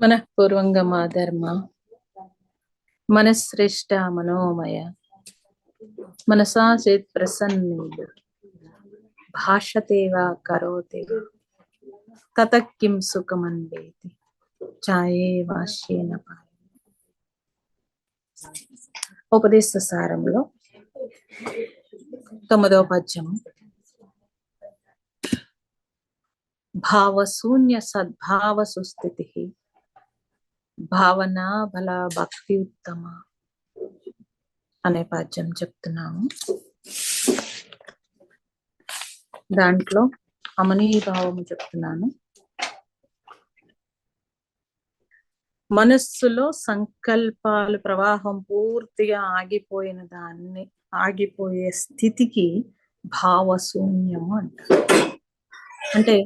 మనఃపూర్వంగా ధర్మ మనశ్రేష్ట మనోమయ మనసా చేత్ ప్రసన్నేన భాషతేవ కరోతి తతః కిం సుఖమన్వేతి ఛాయే వాష్యేన పాయ. ఉపదేశ సారంలో 9వ పద్యము. భావశూన్య సద్భావ సుస్థితి భావన బల భక్తి ఉత్తమ అనే పద్యం చెప్తున్నాము. దాంట్లో అమనీభావము చెప్తున్నాను. మనస్సులో సంకల్పాలు ప్రవాహం పూర్తిగా ఆగిపోయే స్థితికి భావశూన్యము అంటారు. అంటే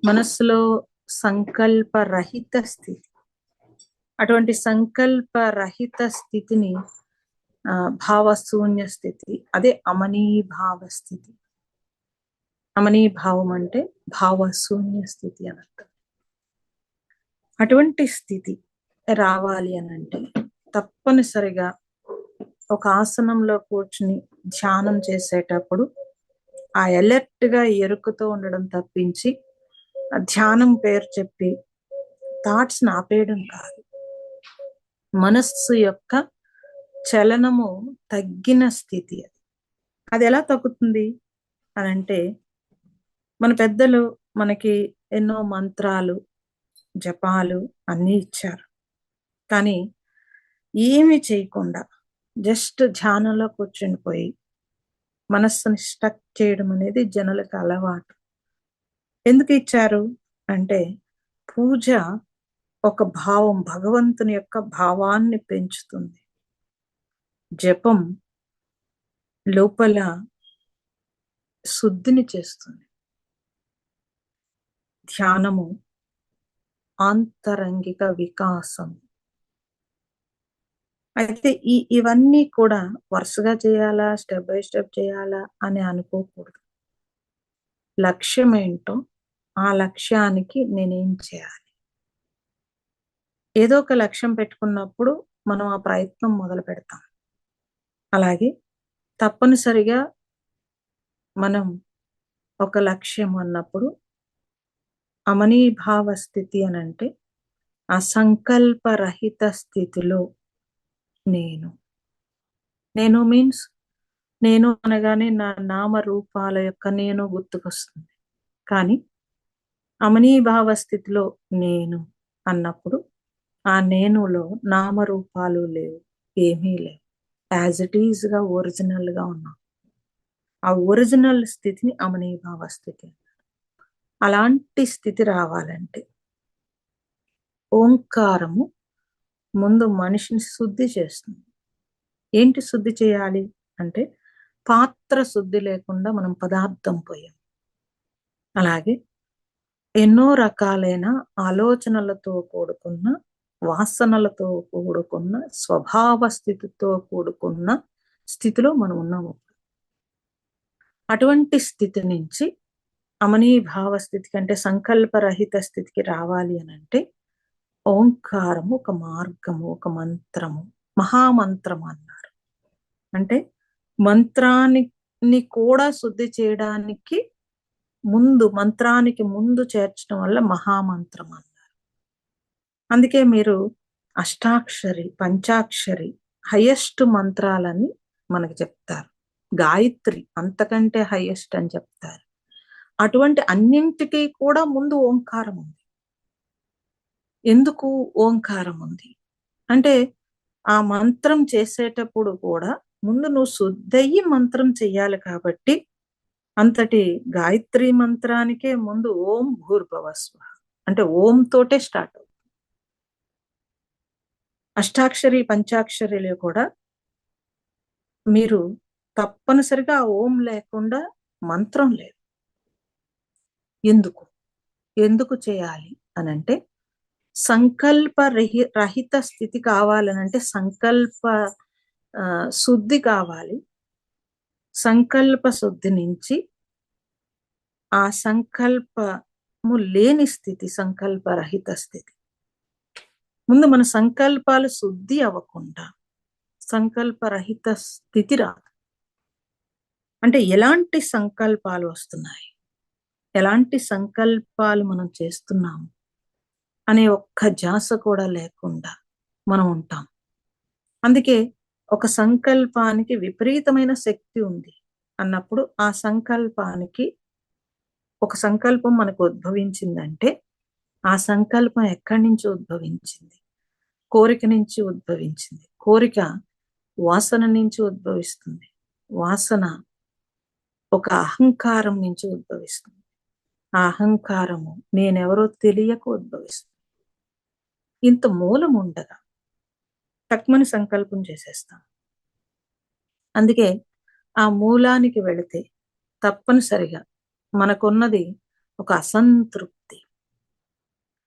మనస్సులో సంకల్పరహిత స్థితి. అటువంటి సంకల్పరహిత స్థితిని భావశూన్య స్థితి, అదే అమనీభావ స్థితి. అమనీభావం అంటే భావశూన్య స్థితి అని అర్థం. అటువంటి స్థితి రావాలి అని అంటే తప్పనిసరిగా ఒక ఆసనంలో కూర్చుని ధ్యానం చేసేటప్పుడు ఆ అలర్ట్ గా ఎరుకుతో ఉండడం తప్పించి ధ్యానం పేరు చెప్పి థాట్స్ ఆపేయడం కాదు. మనస్సు యొక్క చలనము తగ్గిన స్థితి అది ఎలా తగ్గుతుంది అని అంటే, మన పెద్దలు మనకి ఎన్నో మంత్రాలు జపాలు అన్నీ ఇచ్చారు. కానీ ఏమి చేయకుండా జస్ట్ ధ్యానంలో కూర్చుని పోయి మనస్సుని స్టక్ చేయడం అనేది జనులకు అలవాటు. ఎందుకు ఇచ్చారు అంటే, పూజ ఒక భావం, భగవంతుని యొక్క భావాన్ని పెంచుతుంది. జపం లోపల శుద్ధిని చేస్తుంది. ధ్యానము ఆంతరంగిక వికాసం. అయితే ఇవన్నీ కూడా వరుసగా చేయాలా, స్టెప్ బై స్టెప్ చేయాలా అని అనుకోకూడదు. లక్ష్యం ఏంటో ఆ లక్ష్యానికి నేనేం చేయాలి, ఏదో ఒక లక్ష్యం పెట్టుకున్నప్పుడు మనం ఆ ప్రయత్నం మొదలు పెడతాం. అలాగే తప్పనిసరిగా మనం ఒక లక్ష్యం అన్నప్పుడు అమనీభావ స్థితి అని అంటే ఆ సంకల్పరహిత స్థితిలో నేను మీన్స్ నేను అనగానే నా నామరూపాల యొక్క నేను గుర్తుకొస్తుంది. కానీ అమనీభావ స్థితిలో నేను అన్నప్పుడు ఆ నేనులో నామరూపాలు లేవు, ఏమీ లేవు. యాజ్ ఇట్ ఈజ్ గా ఒరిజినల్ గా ఉన్నాం. ఆ ఒరిజినల్ స్థితిని అమనీభావ స్థితి. అలాంటి స్థితి రావాలంటే ఓంకారము ముందు మనిషిని శుద్ధి చేస్తుంది. ఏంటి శుద్ధి చేయాలి అంటే, పాత్ర శుద్ధి లేకుండా మనం పదార్థం పోయాం. అలాగే ఎన్నో రకాలైన ఆలోచనలతో కూడుకున్న, వాసనలతో కూడుకున్న, స్వభావ స్థితితో కూడుకున్న స్థితిలో మనం ఉన్నాము. అటువంటి స్థితి నుంచి అమనీభావ స్థితి కంటే సంకల్పరహిత స్థితికి రావాలి అని అంటే ఓంకారము ఒక మార్గము, ఒక మంత్రము, మహామంత్రము అన్నారు. అంటే మంత్రాన్ని కూడా శుద్ధి చేయడానికి మంత్రానికి ముందు చేర్చడం వల్ల మహామంత్రం అన్నారు. అందుకే మీరు అష్టాక్షరి, పంచాక్షరి, హైయెస్ట్ మంత్రాలని మనకు చెప్తారు. గాయత్రి అంతకంటే హైయెస్ట్ అని చెప్తారు. అటువంటి అన్నింటికీ కూడా ముందు ఓంకారం ఉంది. ఎందుకు ఓంకారం ఉంది అంటే, ఆ మంత్రం చేసేటప్పుడు కూడా ముందు నువ్వు శుద్ధయ్యి మంత్రం చెయ్యాలి. కాబట్టి అంతటి గాయత్రి మంత్రానికే ముందు ఓం భూర్భువస్వ అంటే ఓం తోటే స్టార్ట్ అవుతుంది. అష్టాక్షరి పంచాక్షరిలో కూడా మీరు తప్పనిసరిగా ఓం లేకుండా మంత్రం లేదు. ఎందుకు చేయాలి అనంటే, సంకల్ప రహిత స్థితి కావాలనంటే సంకల్ప శుద్ధి కావాలి. సంకల్ప శుద్ధి నుంచి ఆ సంకల్పము లేని స్థితి సంకల్పరహిత స్థితి. ముందు మన సంకల్పాలు శుద్ధి అవ్వకుండా సంకల్పరహిత స్థితి రాదు. అంటే ఎలాంటి సంకల్పాలు వస్తున్నాయి, ఎలాంటి సంకల్పాలు మనం చేస్తున్నాము అనే ఒక్క ధ్యాస కూడా లేకుండా మనం ఉంటాం. అందుకే ఒక సంకల్పానికి విపరీతమైన శక్తి ఉంది అన్నప్పుడు ఆ సంకల్పానికి ఒక సంకల్పం మనకు ఉద్భవించిందంటే ఆ సంకల్పం ఎక్కడి నుంచి ఉద్భవించింది? కోరిక నుంచి ఉద్భవించింది. కోరిక వాసన నుంచి ఉద్భవిస్తుంది. వాసన ఒక అహంకారం నుంచి ఉద్భవిస్తుంది. ఆ అహంకారము నేనెవరో తెలియక ఉద్భవిస్తుంది. ఇంత మూలం ఉండగా తక్కువని సంకల్పం చేసేస్తాం. అందుకే ఆ మూలానికి వెళితే తప్పనిసరిగా మనకున్నది ఒక అసంతృప్తి.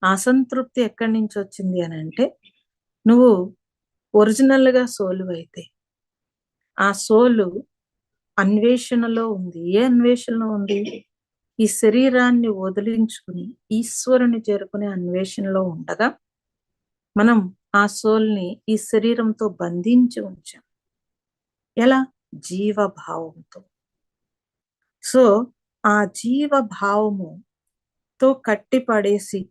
అసంతృప్తి ఎక్కడి నుంచి వచ్చింది అని అంటే నువ్వు ఒరిజినల్గా సోలు అయితే ఆ సోలు అన్వేషణలో ఉంది. ఏ అన్వేషణలో ఉంది? ఈ శరీరాన్ని వదిలించుకుని ఈశ్వరుని చేరుకునే అన్వేషణలో ఉండగా మనం ఆ సోల్ని ఈ శరీరంతో బంధించి ఉంచాం. ఎలా? జీవభావంతో. సో ఆ జీవభావముతో కట్టిపడేసి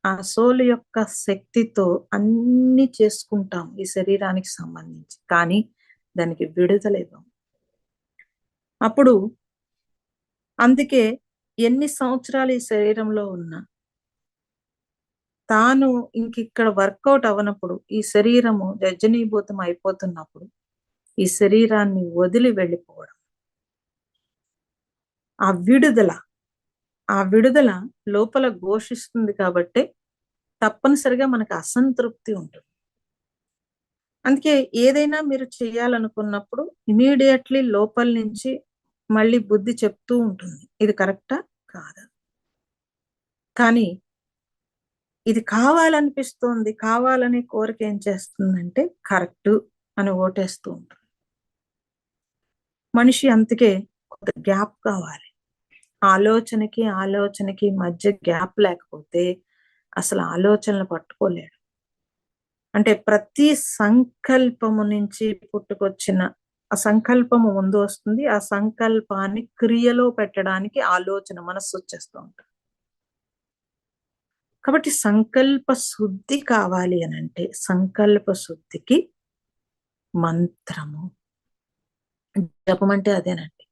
ఆ సోలు యొక్క శక్తితో అన్ని చేసుకుంటాం ఈ శరీరానికి సంబంధించి, కానీ దానికి విడుదలేదాం. అప్పుడు అందుకే ఎన్ని సంవత్సరాలు ఈ శరీరంలో ఉన్నా తాను ఇక్కడ వర్కౌట్ అవనప్పుడు ఈ శరీరము రజనీభూతం అయిపోతున్నప్పుడు ఈ శరీరాన్ని వదిలి వెళ్ళిపోవడం, ఆ విడుదల లోపల ఘోషిస్తుంది కాబట్టి తప్పనిసరిగా మనకు అసంతృప్తి ఉంటుంది. అందుకే ఏదైనా మీరు చేయాలనుకున్నప్పుడు ఇమీడియట్లీ లోపల నుంచి మళ్ళీ బుద్ధి చెప్తూ ఉంటుంది, ఇది కరెక్టా కాదా. కానీ ఇది కావాలనిపిస్తోంది, కావాలని కోరిక ఏం చేస్తుందంటే కరెక్ట్ అని ఓటేస్తూ ఉంటుంది. మనిషి అందుకే కొంత గ్యాప్ కావాలి. ఆలోచనకి మధ్య గ్యాప్ లేకపోతే అసలు ఆలోచనలు పట్టుకోలేడు. అంటే ప్రతి సంకల్పము నుంచి పుట్టుకొచ్చిన ఆ సంకల్పము ముందు వస్తుంది. ఆ సంకల్పాన్ని క్రియలో పెట్టడానికి ఆలోచన మనస్సు వచ్చేస్తూ ఉంటుంది. కాబట్టి సంకల్ప శుద్ధి కావాలి అని అంటే సంకల్ప శుద్ధికి మంత్రము, జపం అంటే అదేనండి.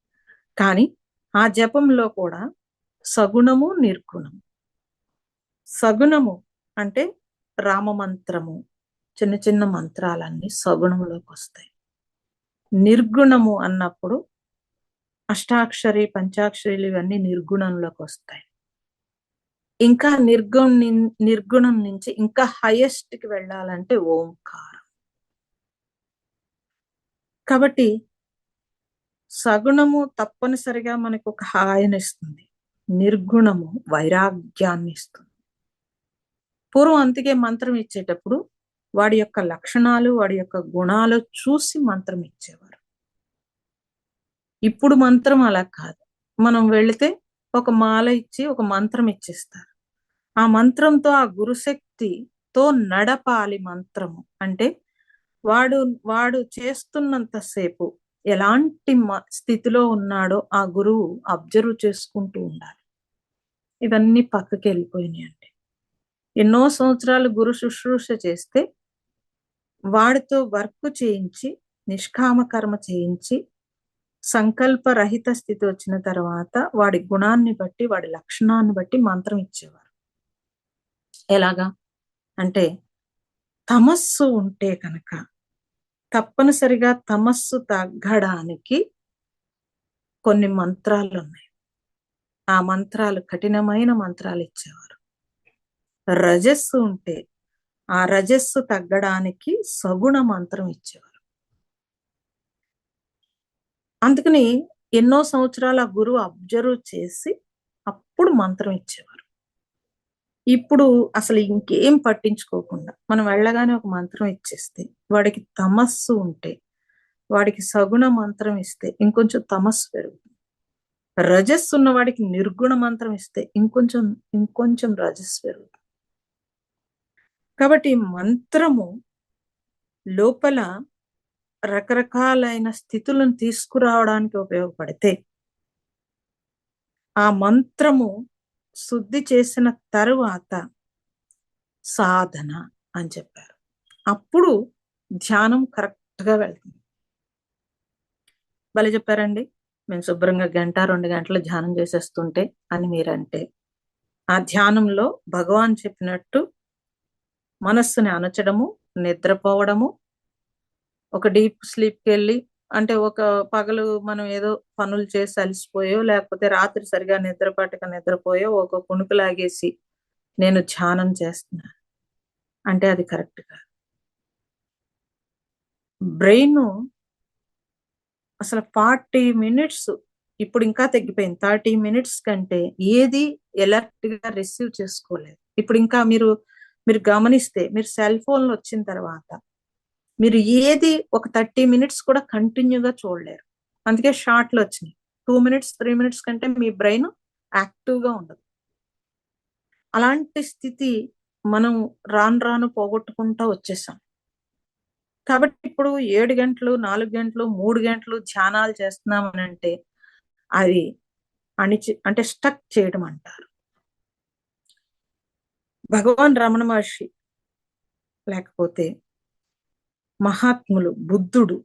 కానీ ఆ జపంలో కూడా సగుణము నిర్గుణము. సగుణము అంటే రామమంత్రము, చిన్న చిన్న మంత్రాలన్నీ సగుణంలోకి వస్తాయి. నిర్గుణము అన్నప్పుడు అష్టాక్షరి పంచాక్షరీలు ఇవన్నీ నిర్గుణంలోకి వస్తాయి. ఇంకా నిర్గుణం నుంచి ఇంకా హైయెస్ట్ కి వెళ్ళాలంటే ఓంకారం. కాబట్టి సగుణము తప్పనిసరిగా మనకు ఒక హాయిని ఇస్తుంది, నిర్గుణము వైరాగ్యాన్ని ఇస్తుంది. పూర్వం అందుకే మంత్రం ఇచ్చేటప్పుడు వాడి యొక్క లక్షణాలు వాడి యొక్క గుణాలు చూసి మంత్రం ఇచ్చేవారు. ఇప్పుడు మంత్రం అలా కాదు. మనం వెళితే ఒక మాల ఇచ్చి ఒక మంత్రం ఇచ్చేస్తారు. ఆ మంత్రంతో ఆ గురుశక్తితో నడపాలి మంత్రము. అంటే వాడు చేస్తున్నంతసేపు ఎలాంటి స్థితిలో ఉన్నాడో ఆ గురువు అబ్జర్వ్ చేసుకుంటూ ఉండాలి. ఇవన్నీ పక్కకి వెళ్ళిపోయినాయండి. ఎన్నో సంవత్సరాలు గురు శుశ్రూష చేస్తే వాడితో వర్క్ చేయించి నిష్కామ కర్మ చేయించి సంకల్ప రహిత స్థితి వచ్చిన తర్వాత వాడి గుణాన్ని బట్టి వాడి లక్షణాన్ని బట్టి మంత్రం ఇచ్చేవారు. ఎలాగా అంటే తమస్సు ఉంటే కనుక తప్పనిసరిగా తమస్సు తగ్గడానికి కొన్ని మంత్రాలు ఉన్నాయి. ఆ మంత్రాలు కఠినమైన మంత్రాలు ఇచ్చేవారు. రజస్సు ఉంటే ఆ రజస్సు తగ్గడానికి సగుణ మంత్రం ఇచ్చేవారు. అందుకని ఎన్నో సంవత్సరాల గురువు అబ్జర్వ్ చేసి అప్పుడు మంత్రం ఇచ్చేవారు. ఇప్పుడు అసలు ఇంకేం పట్టించుకోకుండా మనం వెళ్ళగానే ఒక మంత్రం ఇచ్చేస్తే వాడికి తమస్సు ఉంటే వాడికి సగుణ మంత్రం ఇస్తే ఇంకొంచెం తమస్సు పెరుగుతుంది. రజస్సు ఉన్న వాడికి నిర్గుణ మంత్రం ఇస్తే ఇంకొంచెం రజస్సు పెరుగుతుంది. కాబట్టి మంత్రము లోపల రకరకాలైన స్థితులను తీసుకురావడానికి ఉపయోగపడితే, ఆ మంత్రము శుద్ధి చేసిన తరువాత సాధన అని చెప్పారు. అప్పుడు ధ్యానం కరెక్ట్‌గా వెళ్తుంది. భలే చెప్పారండి. మేము శుభ్రంగా 1, 2 గంటలు ధ్యానం చేసేస్తుంటే అని మీరంటే, ఆ ధ్యానంలో భగవాన్ చెప్పినట్టు మనస్సుని అణచడము, నిద్రపోవడము, ఒక డీప్ స్లీప్‌కెళ్ళి అంటే ఒక పగలు మనం ఏదో పనులు చేసి అలసిపోయో, లేకపోతే రాత్రి సరిగా నిద్ర పట్టక నిద్రపోయో, ఒక కునుకు లాగేసి నేను ధ్యానం చేస్తున్నా అంటే అది కరెక్ట్ కాదు. బ్రెయిను అసలు 40 మినిట్స్ ఇప్పుడు ఇంకా తగ్గిపోయింది. 30 మినిట్స్ కంటే ఏది ఎలర్ట్‌గా రిసీవ్ చేసుకోలేదు. ఇప్పుడు ఇంకా మీరు గమనిస్తే మీరు సెల్ ఫోన్‌లు వచ్చిన తర్వాత మీరు ఏది ఒక 30 మినిట్స్ కూడా కంటిన్యూగా చూడలేరు. అందుకే షార్ట్‌లు వచ్చినాయి. 2 మినిట్స్, 3 మినిట్స్ కంటే మీ బ్రెయిన్ యాక్టివ్‌గా ఉండదు. అలాంటి స్థితి మనం రాను రాను పోగొట్టుకుంటా వచ్చేసాం. కాబట్టి ఇప్పుడు 7 గంటలు, 4 గంటలు, 3 గంటలు ధ్యానాలు చేస్తున్నామనంటే అది అంటే స్టక్ చేయడం అంటారు. భగవాన్ రమణ మహర్షి లేకపోతే మహాత్ములు, బుద్ధుడు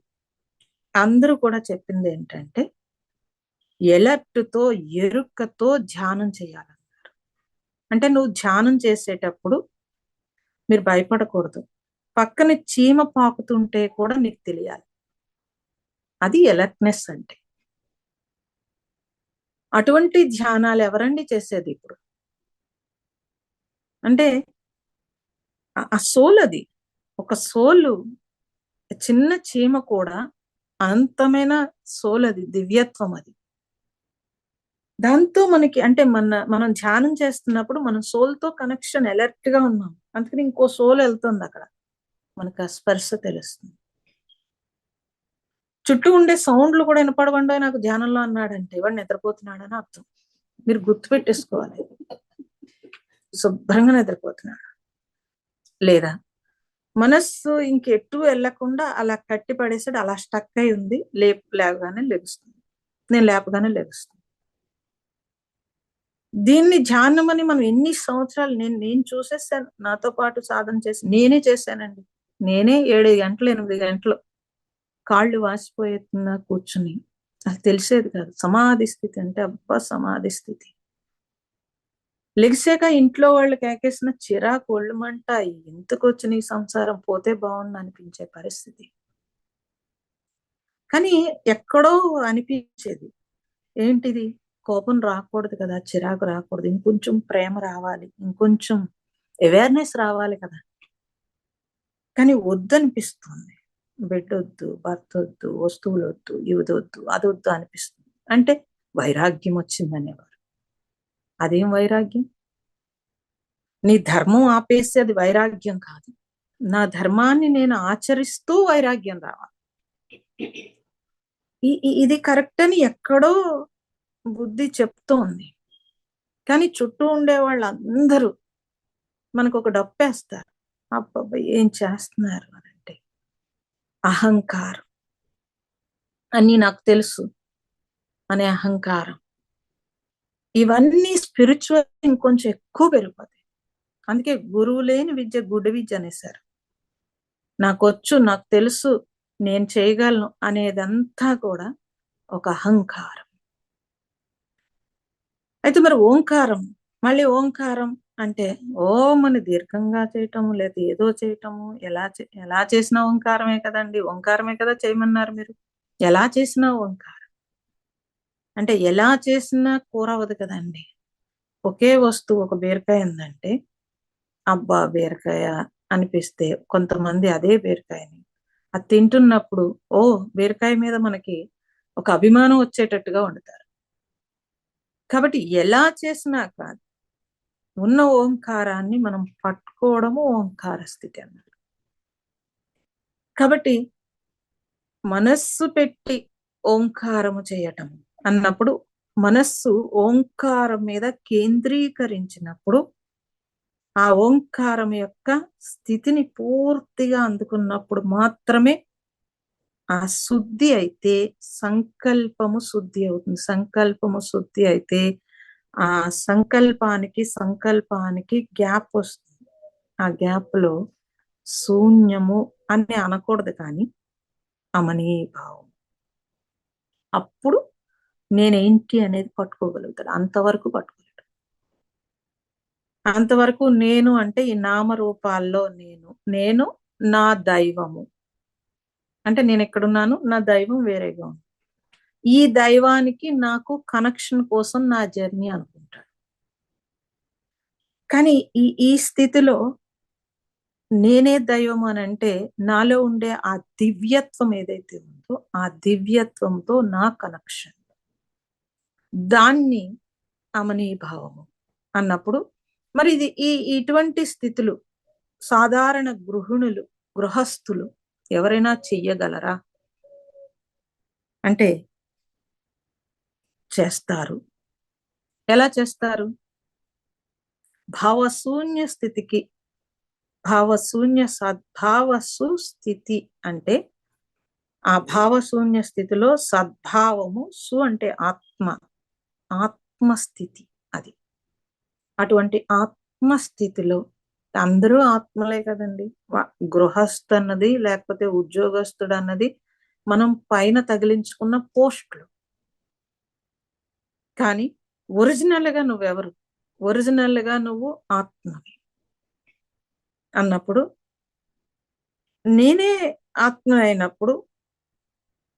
అందరూ కూడా చెప్పింది ఏంటంటే ఎలర్ట్‌తో, ఎరుకతో ధ్యానం చేయాలన్నారు. అంటే నువ్వు ధ్యానం చేసేటప్పుడు మీరు భయపడకూడదు. పక్కన చీమ పాకుతుంటే కూడా నీకు తెలియాలి. అది ఎలర్ట్‌నెస్ అంటే. అటువంటి ధ్యానాలు ఎవరండి చేసేది ఇప్పుడు? అంటే ఆ సోల్ అది. ఒక సోలు చిన్న చీమ కూడా అనంతమైన సోల్ అది. దివ్యత్వం అది. దాంతో మనకి అంటే మనం ధ్యానం చేస్తున్నప్పుడు మనం సోల్‌తో కనెక్షన్ అలర్ట్‌గా ఉన్నాం. అందుకని ఇంకో సోల్ ఎళ్తుందక్కడ. మనకు ఆ స్పర్శ తెలుస్తుంది. చుట్టూ ఉండే సౌండ్‌లు కూడా వినపడకుండా నాకు ధ్యానంలో అన్నాడంటే వాడు నిద్రపోతున్నాడని అర్థం. మీరు గుర్తుపెట్టేసుకోవాలి. శుభ్రంగా నిద్రపోతున్నాడు. లేదా మనస్సు ఇంకెటూ ఎళ్ళకుండా అలా కట్టి పడేసాడు. అలా స్టక్ అయి ఉంది. లేవగానే లెగుస్తుంది. నేను లేపగానే లెగుస్తుంది. దీన్ని ధ్యానమని మనం ఎన్ని సంవత్సరాలు నేను చూసేసాను. నాతో పాటు సాధన చేసి నేనే చేశానండి. నేనే 7 గంటలు, 8 గంటలు కాళ్ళు వాసిపోయేతున్నా కూర్చుని అది తెలిసేది కాదు. సమాధి స్థితి అంటే అబ్బా! సమాధి స్థితి. లెగిసాక ఇంట్లో వాళ్ళు కేకేసిన చిరాకు, ఒళ్ళు మంట, ఎందుకొచ్చిన ఈ సంసారం పోతే బావుండు అనిపించే పరిస్థితి. కానీ ఎక్కడో అనిపించేది. ఏంటిది? కోపం రాకూడదు కదా! చిరాకు రాకూడదు. ఇంకొంచెం ప్రేమ రావాలి. ఇంకొంచెం అవేర్‌నెస్ రావాలి కదా! కానీ వద్దనిపిస్తుంది. బిడ్డొద్దు, భర్తొద్దు, వస్తువులొద్దు, ఇదొద్దు, అదొద్దు అనిపిస్తుంది. అంటే వైరాగ్యం వచ్చిందనేవారు. అదేం వైరాగ్యం? నీ ధర్మం ఆపేసి అది వైరాగ్యం కాదు. నా ధర్మాన్ని నేను ఆచరిస్తూ వైరాగ్యం రావాలి. ఇది కరెక్ట్ అని ఎక్కడో బుద్ధి చెప్తోంది. కానీ చుట్టూ ఉండే వాళ్ళందరూ మనకొక డప్పేస్తారు. అబ్బబ్బా! ఏం చేస్తున్నారు అనంటే అహంకారం. అన్నీ నాకు తెలుసు అనే అహంకారం. ఇవన్నీ స్పిరిచ్యువల్ ఇంకొంచెం ఎక్కువ పెరిగిపోతాయి. అందుకే గురువు లేని విద్య గుడ్డి విద్య అనేసారు. నాకొచ్చు, నాకు తెలుసు, నేను చేయగలను అనేదంతా కూడా ఒక అహంకారం. అయితే మరి ఓంకారం, మళ్ళీ ఓంకారం అంటే ఓం అని దీర్ఘంగా చేయటము, లేదా ఏదో చేయటము, ఎలా చేసినా ఓంకారమే కదండీ! ఓంకారమే కదా చేయమన్నారు మీరు. ఎలా చేసినా ఓంకారం. అంటే ఎలా చేసినా కూర అవ్వదు కదండీ! ఒకే వస్తువు ఒక బీరకాయ ఉందంటే, అబ్బా! బీరకాయ అనిపిస్తే కొంతమంది అదే బీరకాయని అది తింటున్నప్పుడు ఓహ్! బీరకాయ మీద మనకి ఒక అభిమానం వచ్చేటట్టుగా వండుతారు. కాబట్టి ఎలా చేసినా కాదు. ఉన్న ఓంకారాన్ని మనం పట్టుకోవడము ఓంకార స్థితి అన్నారు. కాబట్టి మనస్సు పెట్టి ఓంకారము చేయటం అన్నప్పుడు మనస్సు ఓంకారం మీద కేంద్రీకరించినప్పుడు ఆ ఓంకారం యొక్క స్థితిని పూర్తిగా అందుకున్నప్పుడు మాత్రమే ఆ శుద్ధి అయితే సంకల్పము శుద్ధి అవుతుంది. సంకల్పము శుద్ధి అయితే ఆ సంకల్పానికి గ్యాప్ వస్తుంది. ఆ గ్యాప్ లో శూన్యము అని అనకూడదు, కానీ అమనీభావం. అప్పుడు నేనేంటి అనేది పట్టుకోగలుగుతాడు. అంతవరకు పట్టుకోలేడు. అంతవరకు నేను అంటే ఈ నామరూపాల్లో నేను నా దైవము అంటే నేను ఎక్కడున్నాను, నా దైవం వేరేగా ఉంది. ఈ దైవానికి నాకు కనెక్షన్ కోసం నా జర్నీ అనుకుంటాడు. కానీ ఈ ఈ స్థితిలో నేనే దైవం అని అంటే నాలో ఉండే ఆ దివ్యత్వం ఏదైతే ఉందో ఆ దివ్యత్వంతో నా కనెక్షన్, దాన్ని అమనీభావము అన్నప్పుడు మరి ఇది ఇటువంటి స్థితులు సాధారణ గృహస్థులు ఎవరైనా చెయ్యగలరా అంటే చేస్తారు. ఎలా చేస్తారు? భావశూన్య స్థితికి, భావశూన్య సద్భావ సుస్థితి అంటే ఆ భావశూన్య స్థితిలో సద్భావము, సు అంటే ఆత్మస్థితి. అది అటువంటి ఆత్మస్థితిలో అందరూ ఆత్మలే కదండి. గృహస్థ అన్నది లేకపోతే ఉద్యోగస్తుడు అన్నది మనం పైన తగిలించుకున్న పోస్టులు. కానీ ఒరిజినల్ గా నువ్వెవరు? ఒరిజినల్ గా నువ్వు ఆత్మవి అన్నప్పుడు, నేనే ఆత్మ అయినప్పుడు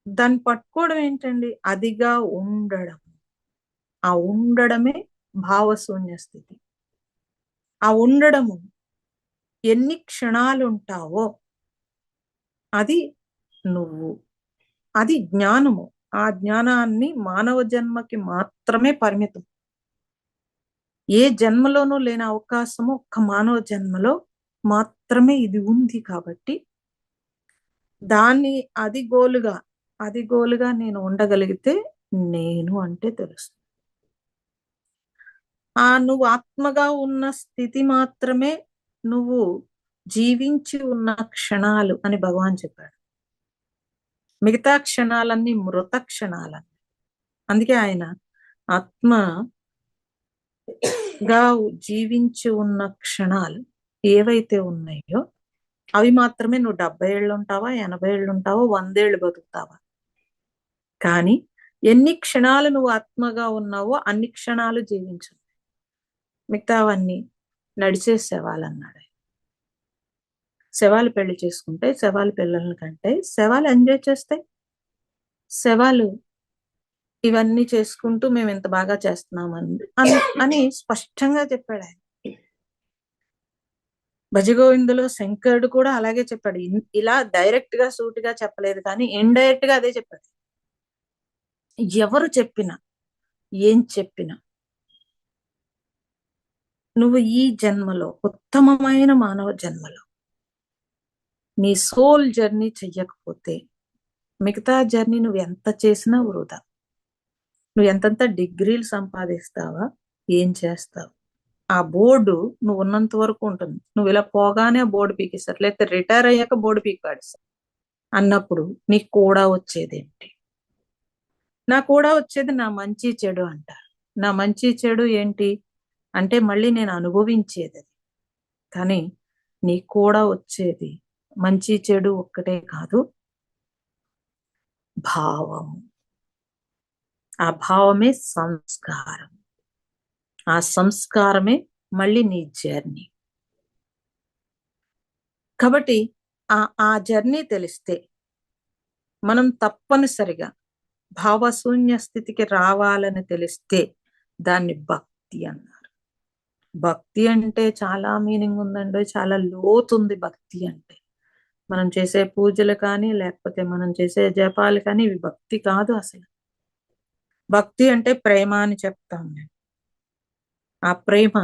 దాన్ని పట్టుకోవడం ఏంటండి? అదిగా ఉండడం. ఆ ఉండడమే భావశూన్య స్థితి. ఆ ఉండడము ఎన్ని క్షణాలు ఉంటావో అది నువ్వు. అది జ్ఞానము. ఆ జ్ఞానాన్ని మానవ జన్మకి మాత్రమే పరిమితం. ఏ జన్మలోనూ లేని అవకాశము ఒక్క మానవ జన్మలో మాత్రమే ఇది ఉంది. కాబట్టి దాన్ని అది గోలుగా నేను ఉండగలిగితే నేను అంటే తెలుస్తుంది. నువ్వు ఆత్మగా ఉన్న స్థితి మాత్రమే నువ్వు జీవించి ఉన్న క్షణాలు అని భగవాన్ చెప్పాడు. మిగతా క్షణాలన్నీ మృత క్షణాలని. అందుకే ఆయన ఆత్మగా జీవించి ఉన్న క్షణాలు ఏవైతే ఉన్నాయో అవి మాత్రమే నువ్వు 70 ఏళ్ళు ఉంటావా, 80 ఏళ్ళు ఉంటావా, 100 ఏళ్ళు బతుకుతావా. కానీ ఎన్ని క్షణాలు నువ్వు ఆత్మగా ఉన్నావో అన్ని క్షణాలు జీవించు. మిగతావన్నీ నడిచే శవాలన్నాడు. శవాలు పెళ్లి చేసుకుంటే శవాలు పిల్లల కంటే శవాలు ఎంజాయ్ చేస్తాయి. శవాలు ఇవన్నీ చేసుకుంటూ మేము ఇంత బాగా చేస్తున్నామని స్పష్టంగా చెప్పాడు ఆయన. భజగోవిందులో శంకరుడు కూడా అలాగే చెప్పాడు. ఇలా డైరెక్ట్ గా సూటిగా చెప్పలేదు, కానీ ఇండైరెక్ట్ గా అదే చెప్పాడు. ఎవరు చెప్పినా ఏం చెప్పినా నువ్వు ఈ జన్మలో ఉత్తమమైన మానవ జన్మలో నీ సోల్ జర్నీ చెయ్యకపోతే మిగతా జర్నీ నువ్వు ఎంత చేసినా వృధా. నువ్వు ఎంతంత డిగ్రీలు సంపాదిస్తావా, ఏం చేస్తావు? ఆ బోర్డు నువ్వు ఉన్నంత వరకు ఉంటుంది. నువ్వు ఇలా పోగానే బోర్డు పీకేస్తారు, లేకపోతే రిటైర్ అయ్యాక బోర్డు పీకి పాడేస్తారు. అన్నప్పుడు నీకు కూడా వచ్చేదేంటి? నా కూడా వచ్చేది నా మంచి చెడు అంటారు. నా మంచి చెడు ఏంటి అంటే మళ్ళీ నేను అనుభవించేది. కానీ నీకు కూడా వచ్చేది మంచి చెడు ఒక్కటే కాదు, భావము. ఆ భావమే సంస్కారం. ఆ సంస్కారమే మళ్ళీ నీ జర్నీ. కాబట్టి ఆ జర్నీ తెలిస్తే మనం తప్పనిసరిగా భావశూన్య స్థితికి రావాలని తెలిస్తే దాన్ని భక్తి అన్నారు. భక్తి అంటే చాలా మీనింగ్ ఉందండి, చాలా లోతుంది భక్తి అంటే. మనం చేసే పూజలు కానీ లేకపోతే మనం చేసే జపాలు కానీ ఇవి భక్తి కాదు అసలు. భక్తి అంటే ప్రేమ అని చెప్తాం నేను. ఆ ప్రేమ,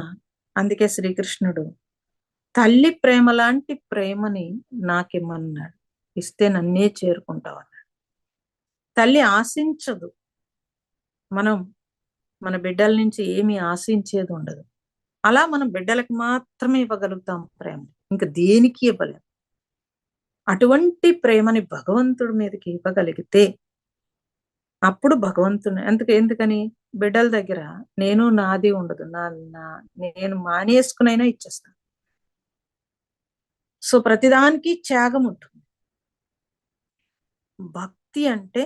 అందుకే శ్రీకృష్ణుడు తల్లి ప్రేమ లాంటి ప్రేమని నాకిమ్మన్నాడు, ఇస్తే నన్నే చేరుకుంటావు అన్నాడు. తల్లి ఆశించదు. మనం మన బిడ్డల నుంచి ఏమి ఆశించేది ఉండదు. అలా మనం బిడ్డలకు మాత్రమే ఇవ్వగలుగుతాం ప్రేమ, ఇంకా దేనికి ఇవ్వలేం. అటువంటి ప్రేమని భగవంతుడి మీదకి ఇవ్వగలిగితే అప్పుడు భగవంతుని ఎందుకని బిడ్డల దగ్గర నేను నాది ఉండదు, నేను మానేసుకునైనా ఇచ్చేస్తాను. సో ప్రతిదానికి త్యాగం ఉంటుంది. భక్తి అంటే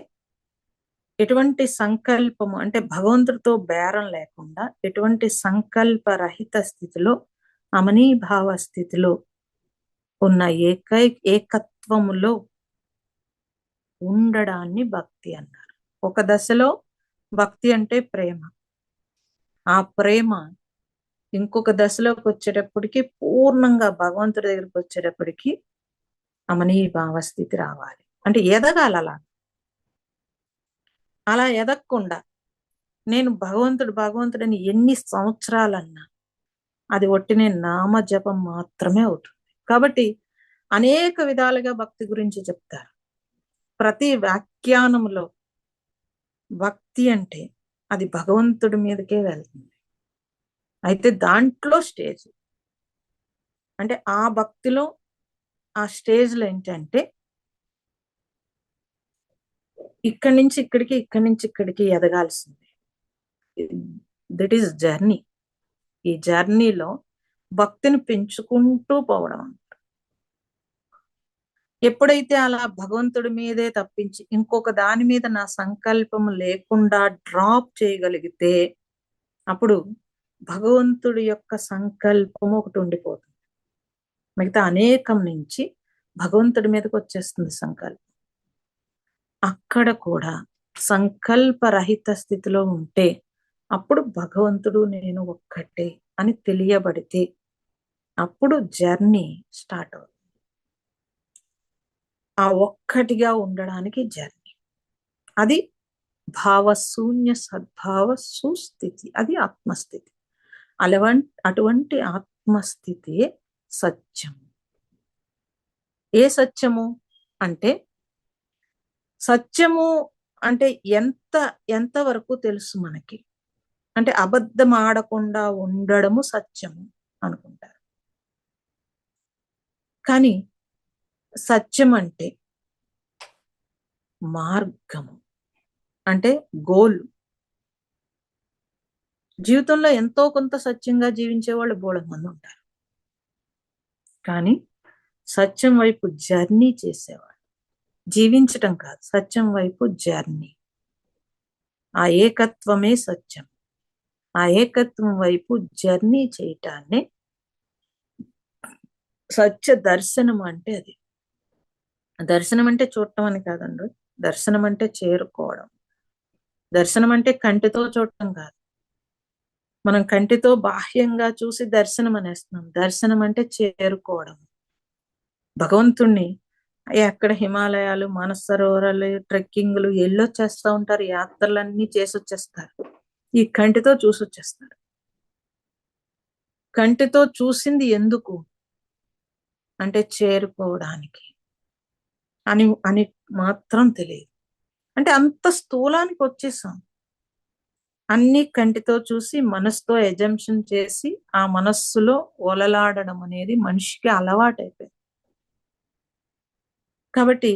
ఎటువంటి సంకల్పము, అంటే భగవంతుడితో బేరం లేకుండా ఎటువంటి సంకల్ప రహిత స్థితిలో, అమనీభావ స్థితిలో ఉన్న ఏకత్వములో ఉండడాన్ని భక్తి అన్నారు. ఒక దశలో భక్తి అంటే ప్రేమ, ఆ ప్రేమ ఇంకొక దశలోకి వచ్చేటప్పటికి పూర్ణంగా భగవంతుడి దగ్గరికి వచ్చేటప్పటికి అమనీభావ స్థితి రావాలి. అంటే ఎదగాలి. అలా ఎదగకుండా నేను భగవంతుడని ఎన్ని సంవత్సరాలన్నా అది ఒట్టినే నామ జపం మాత్రమే అవుతుంది. కాబట్టి అనేక విధాలుగా భక్తి గురించి చెప్తారు. ప్రతి వ్యాఖ్యానంలో భక్తి అంటే అది భగవంతుడి మీదకే వెళ్తుంది. అయితే దాంట్లో స్టేజ్, అంటే ఆ భక్తిలో ఆ స్టేజ్లో ఏంటంటే ఇక్కడి నుంచి ఇక్కడికి ఎదగాల్సింది. That is journey. ఈ జర్నీలో భక్తిని పెంచుకుంటూ పోవడం. ఎప్పుడైతే అలా భగవంతుడి మీదే తప్పించి ఇంకొక దాని మీద నా సంకల్పం లేకుండా డ్రాప్ చేయగలిగితే అప్పుడు భగవంతుడి యొక్క సంకల్పం ఒకటి ఉండిపోతుంది. మిగతా అనేకం నుంచి భగవంతుడి మీదకి వచ్చేస్తుంది సంకల్పం. అక్కడ కూడా సంకల్పరహిత స్థితిలో ఉంటే అప్పుడు భగవంతుడు నేను ఒక్కటే అని తెలియబడితే అప్పుడు జర్నీ స్టార్ట్ అవుతుంది. ఆ ఒక్కటిగా ఉండడానికి జర్నీ, అది భావశూన్య సద్భావ సుస్థితి, అది ఆత్మస్థితి. అటువంటి ఆత్మస్థితి సత్యం. ఏ సత్యము అంటే, సత్యము అంటే ఎంత వరకు తెలుసు మనకి, అంటే అబద్ధం ఆడకుండా ఉండడము సత్యము అనుకుంటారు. కానీ సత్యం అంటే మార్గము, అంటే గోల్. జీవితంలో ఎంతో కొంత సత్యంగా జీవించే వాళ్ళు బోలెడు మంది ఉంటారు. కానీ సత్యం వైపు జర్నీ చేసేవాడు, జీవించటం కాదు, సత్యం వైపు జర్నీ. ఆ ఏకత్వమే సత్యం. ఆ ఏకత్వం వైపు జర్నీ చేయటాన్ని సత్య దర్శనం అంటే. అది దర్శనం అంటే చూడటం అని కాదండి. దర్శనం అంటే చేరుకోవడం. దర్శనం అంటే కంటితో చూడటం కాదు. మనం కంటితో బాహ్యంగా చూసి దర్శనం అనేస్తున్నాం. దర్శనం అంటే చేరుకోవడం. భగవంతుణ్ణి ఎక్కడ హిమాలయాలు, మానస సరోవరాలు, ట్రెక్కింగ్లు వెళ్ళొచ్చేస్తా ఉంటారు, యాత్రలన్నీ చేసి వచ్చేస్తారు. ఈ కంటితో చూసి వచ్చేస్తారు. కంటితో చూసింది ఎందుకు అంటే చేరుకోవడానికి అని మాత్రం తెలియదు. అంటే అంత స్థూలానికి వచ్చేసాం. అన్ని కంటితో చూసి మనసుతో ఎజంప్షన్ చేసి ఆ మనస్సులో ఒలలాడడం అనేది మనిషికి అలవాటైపోయింది. కాబట్టి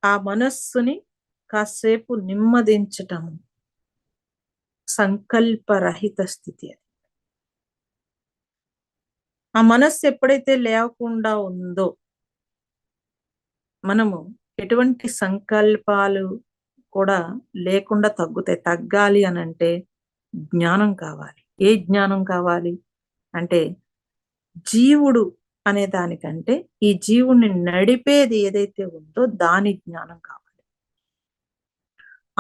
ఆ మనస్సుని కాసేపు నెమ్మదించటం సంకల్పరహిత స్థితి. అది ఆ మనస్సు ఎప్పుడైతే లేకుండా ఉందో మనము ఎటువంటి సంకల్పాలు కూడా లేకుండా తగ్గుతాయి. తగ్గాలి అని అంటే జ్ఞానం కావాలి. ఏ జ్ఞానం కావాలి అంటే జీవుడు అనే దానికంటే ఈ జీవుణ్ణి నడిపేది ఏదైతే ఉందో దాని జ్ఞానం కావాలి.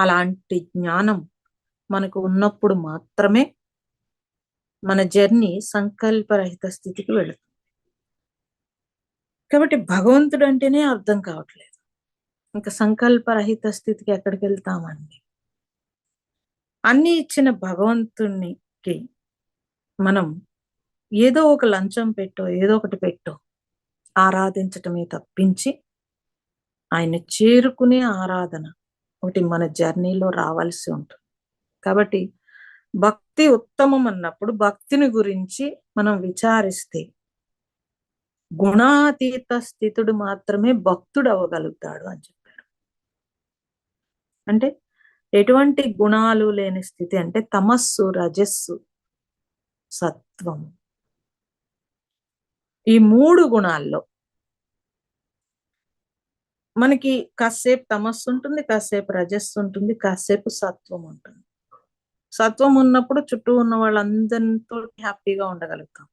అలాంటి జ్ఞానం మనకు ఉన్నప్పుడు మాత్రమే మన జర్నీ సంకల్పరహిత స్థితికి వెళుతుంది. కాబట్టి భగవంతుడు అంటేనే అర్థం కావట్లేదు, ఇంకా సంకల్పరహిత స్థితికి ఎక్కడికి వెళ్తామండి? అన్ని ఇచ్చిన భగవంతునికి మనం ఏదో ఒక లంచం పెట్టో ఏదో ఒకటి పెట్టో ఆరాధించటమే తప్పించి ఆయన చేరుకునే ఆరాధన ఒకటి మన జర్నీలో రావాల్సి ఉంటుంది. కాబట్టి భక్తి ఉత్తమం అన్నప్పుడు భక్తిని గురించి మనం విచారిస్తే గుణాతీత స్థితుడు మాత్రమే భక్తుడు అవ్వగలుగుతాడు అని చెప్పారు. అంటే ఎటువంటి గుణాలు లేని స్థితి అంటే తమస్సు, రజస్సు, సత్వం. ఈ 3 గుణాల్లో మనకి కాసేపు తమస్సు ఉంటుంది, కాసేపు రజస్సు ఉంటుంది, కాసేపు సత్వం ఉంటుంది. సత్వం ఉన్నప్పుడు చుట్టూ ఉన్న వాళ్ళందరితో హ్యాపీగా ఉండగలుగుతాం.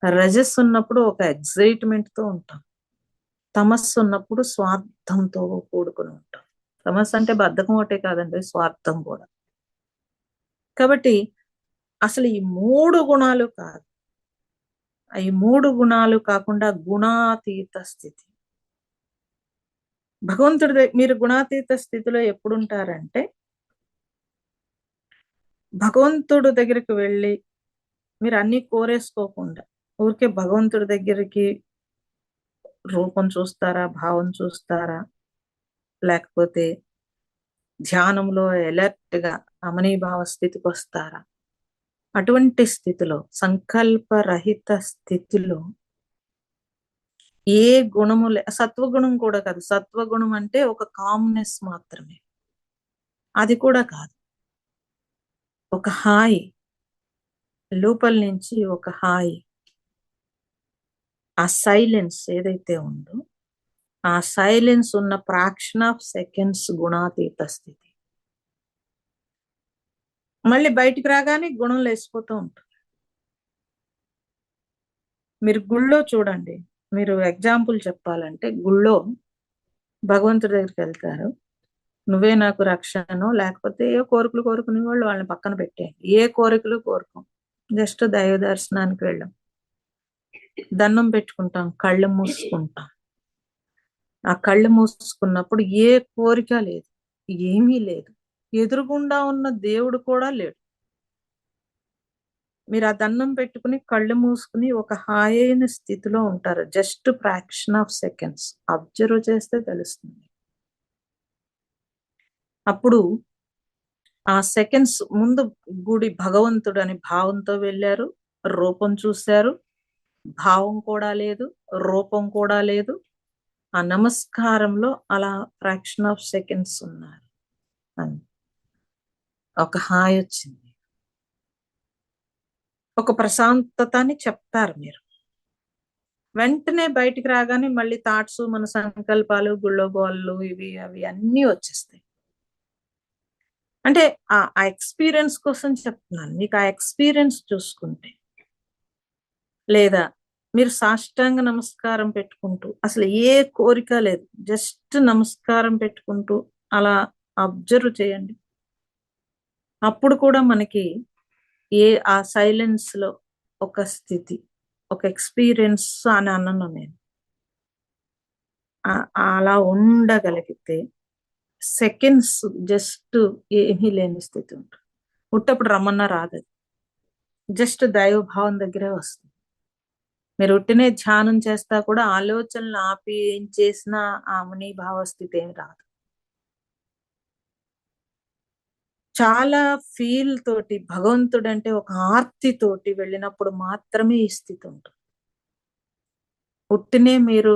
రజస్సు ఉన్నప్పుడు ఒక ఎగ్జైట్మెంట్ తో ఉంటాం. తమస్సు ఉన్నప్పుడు స్వార్థంతో కూడుకుని ఉంటాం. తమస్సు అంటే బద్ధకం ఒకటే కాదండి, స్వార్థం కూడా. కాబట్టి అసలు ఈ 3 గుణాలు కాదు, ఈ 3 గుణాలు కాకుండా గుణాతీత స్థితి. మీరు గుణాతీత స్థితిలో ఎప్పుడుంటారంటే భగవంతుడు దగ్గరికి వెళ్ళి మీరు అన్ని కోరేసుకోకుండా ఊరికే భగవంతుడి దగ్గరికి రూపం చూస్తారా, భావం చూస్తారా, లేకపోతే ధ్యానంలో ఎలర్ట్ గా అమనీభావ స్థితికి వస్తారా? అటువంటి స్థితిలో, సంకల్పరహిత స్థితిలో ఏ గుణము సత్వగుణం కూడా కాదు. సత్వగుణం అంటే ఒక కామ్నెస్ మాత్రమే, అది కూడా కాదు. ఒక హాయి, లోపల నుంచి ఒక హాయి, ఆ సైలెన్స్ ఏదైతే ఉందో ఆ సైలెన్స్ ఉన్న ఫ్రాక్షన్ ఆఫ్ సెకండ్స్ గుణాతీత స్థితి. మళ్ళీ బయటికి రాగానే గుణం లేసిపోతూ ఉంటుంది. మీరు గుళ్ళో చూడండి, మీరు ఎగ్జాంపుల్ చెప్పాలంటే గుళ్ళో భగవంతుడి దగ్గరికి వెళ్తారు, నువ్వే నాకు రక్షణో లేకపోతే ఏ కోరికలు కోరుకునే వాళ్ళు వాళ్ళని పక్కన పెట్టేయండి. ఏ కోరికలు కోరుకోం, జస్ట్ దైవ దర్శనానికి వెళ్ళాం, దండం పెట్టుకుంటాం, కళ్ళు మూసుకుంటాం. ఆ కళ్ళు మూసుకున్నప్పుడు ఏ కోరిక లేదు, ఏమీ లేదు, ఎదురుగుండా ఉన్న దేవుడు కూడా లేడు. మీరు ఆ దండం పెట్టుకుని కళ్ళు మూసుకుని ఒక హాయైన స్థితిలో ఉంటారు. Just fraction of seconds observe చేస్తే తెలుస్తుంది. అప్పుడు ఆ సెకండ్స్ ముందు గుడి భగవంతుడు అని భావంతో వెళ్ళారు, రూపం చూశారు, భావం కూడా లేదు, రూపం కూడా లేదు. ఆ నమస్కారంలో అలా ఫ్రాక్షన్ ఆఫ్ సెకండ్స్ ఉన్నారు అని ఒక హాయ్ వచ్చింది, ఒక ప్రశాంతత అని చెప్తారు మీరు. వెంటనే బయటికి రాగానే మళ్ళీ థాట్స్, మన సంకల్పాలు, గుళ్ళో గోళ్ళు, ఇవి అవి అన్నీ వచ్చేస్తాయి. అంటే ఆ ఎక్స్పీరియన్స్ కోసం చెప్తున్నాను. మీకు ఆ ఎక్స్పీరియన్స్ చూసుకుంటే, లేదా మీరు సాష్టాంగ నమస్కారం పెట్టుకుంటూ అసలు ఏ కోరిక లేదు, జస్ట్ నమస్కారం పెట్టుకుంటూ అలా అబ్జర్వ్ చేయండి. అప్పుడు కూడా మనకి ఆ సైలెన్స్ లో ఒక స్థితి, ఒక ఎక్స్పీరియన్స్ అని అన్నాను నేను. అలా ఉండగలిగితే సెకండ్స్ జస్ట్ ఏమీ లేని స్థితి ఉంటుంది. ఉట్టప్పుడు రమ్మన్నా రాదు, జస్ట్ దైవభావం దగ్గరే వస్తుంది. మీరు ఉట్టినే ధ్యానం చేస్తా కూడా ఆలోచనలు ఆపి ఏం చేసినా ఆ మునీభావ స్థితి ఏమి రాదు. చాలా ఫీల్ తోటి భగవంతుడు అంటే ఒక ఆర్తి తోటి వెళ్ళినప్పుడు మాత్రమే ఈ స్థితి ఉంటుంది. ఉట్టినే మీరు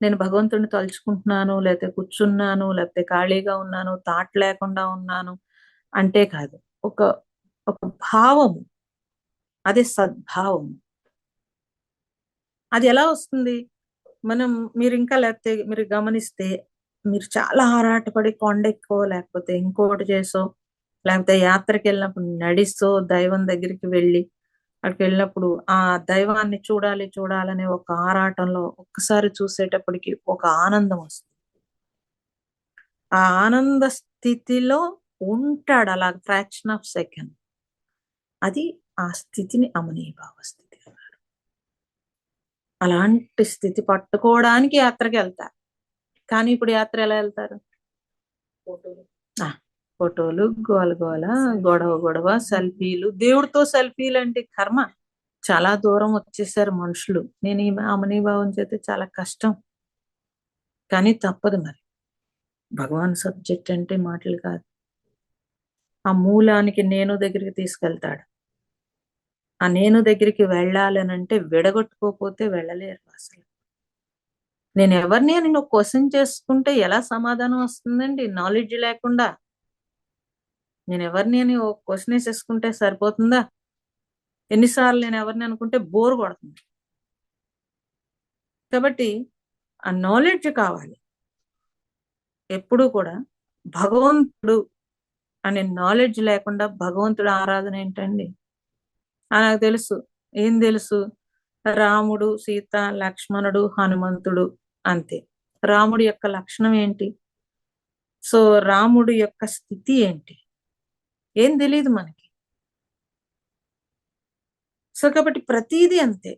నేను భగవంతుడిని తలుచుకుంటున్నాను, లేకపోతే కూర్చున్నాను, లేకపోతే ఖాళీగా ఉన్నాను, థాట్ లేకుండా ఉన్నాను అంటే కాదు. ఒక ఒక భావము, అదే సద్భావము. అది ఎలా వస్తుంది? మీరు ఇంకా లేకపోతే మీరు గమనిస్తే మీరు చాలా ఆరాటపడి కొండెక్కో లేకపోతే ఇంకోటి చేసో లేకపోతే యాత్రకి వెళ్ళినప్పుడు నడిసో దైవం దగ్గరికి వెళ్ళి అక్కడికి వెళ్ళినప్పుడు ఆ దైవాన్ని చూడాలి చూడాలనే ఒక ఆరాటంలో ఒక్కసారి చూసేటప్పటికి ఒక ఆనందం వస్తుంది. ఆ ఆనంద స్థితిలో ఉంటాడు అలా ఫ్రాక్షన్ ఆఫ్ సెకండ్. అది ఆ స్థితిని అమనీభావ స్థితి అన్నారు. అలాంటి స్థితి పట్టుకోవడానికి యాత్రకి వెళ్తారు. కానీ ఇప్పుడు యాత్ర ఎలా వెళ్తారు? ఫోటోలు, గోల గోల, గొడవ గొడవ, సెల్ఫీలు. దేవుడితో సెల్ఫీలు అంటే కర్మ. చాలా దూరం వచ్చేసారు మనుషులు. నేను ఈ అమనీభావం చేస్తే చాలా కష్టం, కానీ తప్పదు మరి. భగవాన్ సబ్జెక్ట్ అంటే మాటలు కాదు. ఆ మూలానికి నేను దగ్గరికి తీసుకెళ్తాడు. ఆ నేను దగ్గరికి వెళ్ళాలనంటే విడగొట్టుకోకపోతే వెళ్ళలేరు అసలు. నేను ఎవరిని అని నువ్వు క్వశ్చన్ చేసుకుంటే ఎలా సమాధానం వస్తుందండి నాలెడ్జ్ లేకుండా? నేను ఎవరిని అని ఒక క్వశ్చన్ వేసేసుకుంటే సరిపోతుందా? ఎన్నిసార్లు నేను ఎవరిని అనుకుంటే బోర్ కొడుతుంది. కాబట్టి ఆ నాలెడ్జ్ కావాలి. ఎప్పుడూ కూడా భగవంతుడు అనే నాలెడ్జ్ లేకుండా భగవంతుడి ఆరాధన ఏంటండి? నాకు తెలుసు. ఏం తెలుసు? రాముడు, సీత, లక్ష్మణుడు, హనుమంతుడు అంతే. రాముడి యొక్క లక్షణం ఏంటి? సో, రాముడి యొక్క స్థితి ఏంటి? ఏం తెలీదు మనకి. సో, కాబట్టి ప్రతీదీ అంతే.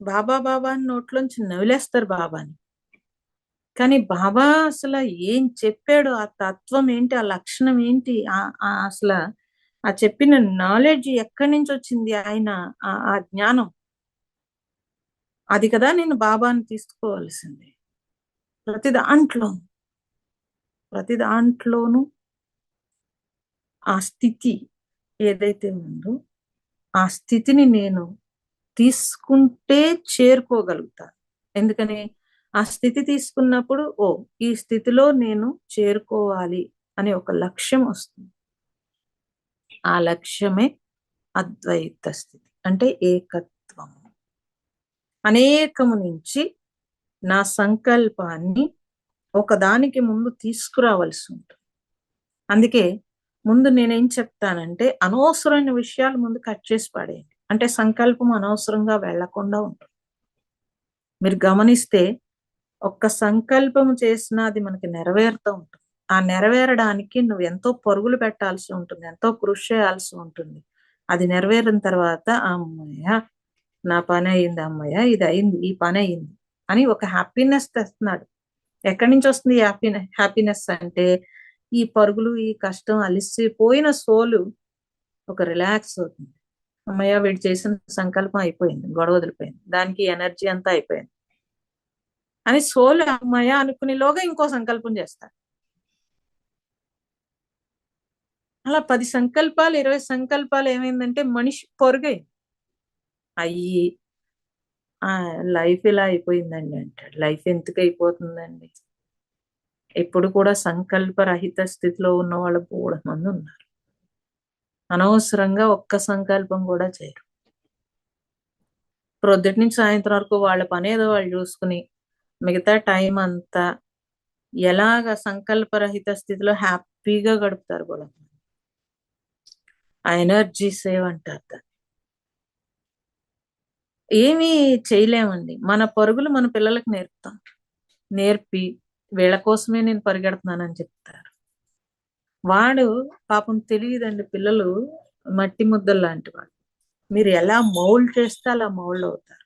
బాబా బాబా అని నోట్లోంచి నవిలేస్తారు బాబాని. కానీ బాబా అసలు ఏం చెప్పాడు? ఆ తత్వం ఏంటి? ఆ లక్షణం ఏంటి? అసల ఆ చెప్పిన నాలెడ్జ్ ఎక్కడి నుంచొచ్చింది ఆయన ఆ జ్ఞానం? అది కదా నేను బాబాని తీసుకోవాల్సింది. ప్రతి దాంట్లోను, ప్రతి దాంట్లోనూ ఆ స్థితి ఏదైతే ఉందో, ఆ స్థితిని నేను తీసుకుంటే చేరుకోగలుగుతాను. ఎందుకని? ఆ స్థితి తీసుకున్నప్పుడు ఈ స్థితిలో నేను చేరుకోవాలి అనే ఒక లక్ష్యం వస్తుంది. ఆ లక్ష్యమే అద్వైత స్థితి. అంటే ఏకత్వము. అనేకము నుంచి నా సంకల్పాన్ని ఒకదానికి ముందు తీసుకురావాల్సి ఉంటుంది. అందుకే ముందు నేనేం చెప్తానంటే అనవసరమైన విషయాలు ముందు కట్ చేసి పడేయండి. అంటే సంకల్పం అనవసరంగా వెళ్లకుండా ఉంటుంది. మీరు గమనిస్తే ఒక్క సంకల్పం చేసినా అది మనకి నెరవేరుతూ ఉంటుంది. ఆ నెరవేరడానికి నువ్వు ఎంతో పరుగులు పెట్టాల్సి ఉంటుంది. ఎంతో కృషి చేయాల్సి ఉంటుంది. అది నెరవేరిన తర్వాత హమ్మయ్య! నా పని అయింది హమ్మయ్య! ఇది అయింది. ఈ పని అయింది అని ఒక హ్యాపీనెస్ తెస్తున్నాడు. ఎక్కడి నుంచి వస్తుంది ఈ హ్యాపీనెస్ అంటే ఈ పరుగులు, ఈ కష్టం అలిసిపోయిన సోలు ఒక రిలాక్స్ అవుతుంది. హమ్మయ్య! వీడు చేసిన సంకల్పం అయిపోయింది. గొడవ వదిలిపోయింది. దానికి ఎనర్జీ అంతా అయిపోయింది. అని సోలు హమ్మయ్య! అనుకునేలోగా ఇంకో సంకల్పం చేస్తాడు. అలా 10 సంకల్పాలు, 20 సంకల్పాలు ఏమైందంటే మనిషి పొరుగైంది. అయ్యి లైఫ్ ఇలా అయిపోయిందండి అంటాడు. లైఫ్ ఎందుకయిపోతుందండి? ఎప్పుడు కూడా సంకల్ప రహిత స్థితిలో ఉన్న వాళ్ళు బోలెడుమంది ఉన్నారు. అనవసరంగా ఒక్క సంకల్పం కూడా చేయరు. ప్రొద్దుటి నుంచి సాయంత్రం వరకు వాళ్ళ పనేదో వాళ్ళు చూసుకుని, మిగతా టైం అంతా ఎలాగ సంకల్పరహిత స్థితిలో హ్యాపీగా గడుపుతారు కూడా. ఆ ఎనర్జీ సేవ్ అంటారు దాన్ని. ఏమీ చేయలేమండి. మన పరుగులు మన పిల్లలకి నేర్పుతాం. నేర్పి వీళ్ళ కోసమే నేను పరిగెడుతున్నానని చెప్తారు. వాడు పాపం తెలీదండి, పిల్లలు మట్టి ముద్దల్లాంటి వాళ్ళు. మీరు ఎలా మౌల్డ్ చేస్తే అలా మౌల్డ్ అవుతారు.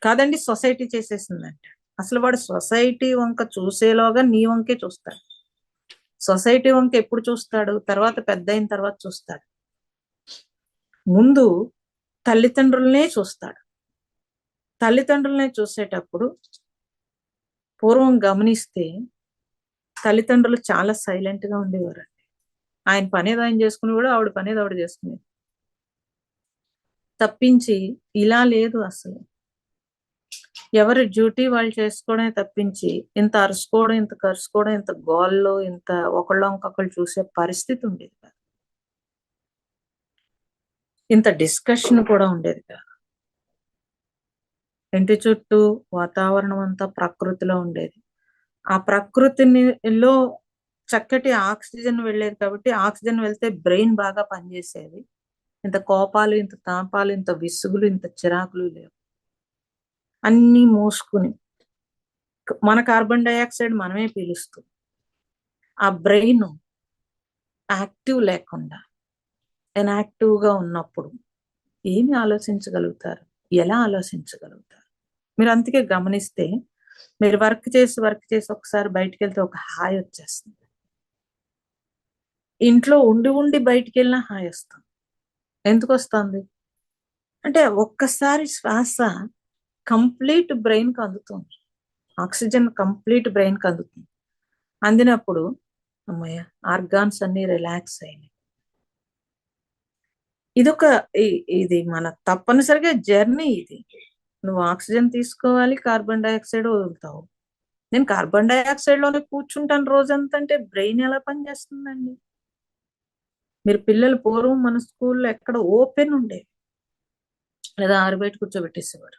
కాదండి సొసైటీ చేసేసిందంట. అసలు వాడు సొసైటీ వంక చూసేలోగా నీ వంకే చూస్తాడు. సొసైటీ వంక ఎప్పుడు చూస్తాడు? తర్వాత పెద్దయిన తర్వాత చూస్తాడు. ముందు తల్లిదండ్రులనే చూస్తాడు. తల్లిదండ్రులనే చూసేటప్పుడు పూర్వం గమనిస్తే తల్లిదండ్రులు చాలా సైలెంట్ గా ఉండేవారండి. ఆయన పనేదో ఆయన చేసుకునేవాడు, ఆవిడ పనేదో ఆవిడ చేసుకునేది. తప్పించి ఇలా లేదు అసలు. ఎవరి డ్యూటీ వాళ్ళు చేసుకోవడమే తప్పించి ఇంత అరుసుకోవడం, ఇంత కరుసుకోవడం, ఇంత గోల్లో, ఇంత ఒకళ్ళొంకొకళ్ళు చూసే పరిస్థితి ఉండేది కాదు. ఇంత డిస్కషన్ కూడా ఉండేది కాదు. ఇంటి చుట్టూ వాతావరణం అంతా ప్రకృతిలో ఉండేది. ఆ ప్రకృతిలో చక్కటి ఆక్సిజన్ వెళ్ళేది కాబట్టి ఆక్సిజన్ వెళ్తే బ్రెయిన్ బాగా పనిచేసేది. ఇంత కోపాలు, ఇంత తాపాలు, ఇంత విసుగులు, ఇంత చిరాకులు లేవు. అన్నీ మూసుకుని మన కార్బన్ డయాక్సైడ్ మనమే పీలుస్తూ ఆ బ్రెయిన్ యాక్టివ్ లేకుండా ఇన్యాక్టివ్ గా ఉన్నప్పుడు ఏమి ఆలోచించగలుగుతారు? ఎలా ఆలోచించగలుగుతారు? మీరు అందుకే గమనిస్తే మీరు వర్క్ చేసి ఒకసారి బయటికి వెళ్తే ఒక హాయి వచ్చేస్తుంది. ఇంట్లో ఉండి బయటికి వెళ్ళినా హాయి వస్తుంది. ఎందుకు వస్తుంది అంటే ఒక్కసారి శ్వాస కంప్లీట్ బ్రెయిన్ కి అందుతుంది. ఆక్సిజన్ కంప్లీట్ బ్రెయిన్ కి అందుతుంది. అందినప్పుడు అమ్మయ్య ఆర్గాన్స్ అన్ని రిలాక్స్ అయినాయి. ఇదొక ఇది మన తప్పనిసరిగా జర్నీ ఇది. నువ్వు ఆక్సిజన్ తీసుకోవాలి, కార్బన్ డైఆక్సైడ్ వదులుతావు. నేను కార్బన్ డైఆక్సైడ్ లోనే కూర్చుంటాను రోజంతా అంటే బ్రెయిన్ ఎలా పనిచేస్తుందండి? మీరు పిల్లలు పూర్వం మన స్కూల్లో ఎక్కడ ఓపెన్ ఉండేవి, లేదా ఆరుబయట కూర్చోబెట్టేసేవారు.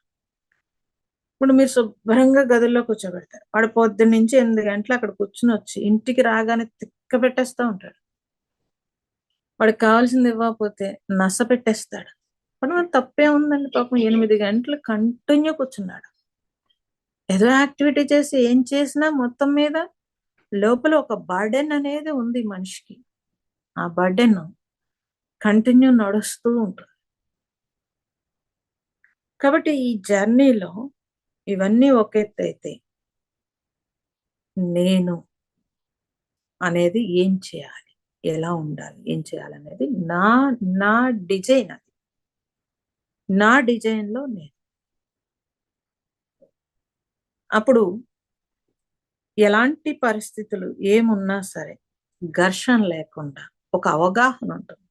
ఇప్పుడు మీరు శుభ్రంగా గదుల్లో కూర్చోబెడతారు. వాడు పొద్దున్న నుంచి 8 గంటలు అక్కడ కూర్చుని వచ్చి ఇంటికి రాగానే తిక్క పెట్టేస్తా ఉంటాడు. వాడికి కావాల్సింది ఇవ్వకపోతే నస పెట్టేస్తాడు. మరి తప్పే ఉందండి? పాపం 8 గంటలు కంటిన్యూ కూర్చున్నాడు. ఏదో యాక్టివిటీ చేసి ఏం చేసినా మొత్తం మీద లోపల ఒక బర్డెన్ అనేది ఉంది మనిషికి. ఆ బర్డెన్ కంటిన్యూ నడుస్తూ ఉంటుంది. కాబట్టి ఈ జర్నీలో ఇవన్నీ ఒక ఎత్తు అయితే, నేను అనేది ఏం చేయాలి, ఎలా ఉండాలి, ఏం చేయాలనేది నా నా డిజైన్. అది నా డిజైన్ లో నేను అప్పుడు ఎలాంటి పరిస్థితులు ఏమున్నా సరే ఘర్షణ లేకుండా ఒక అవగాహన ఉంటుంది.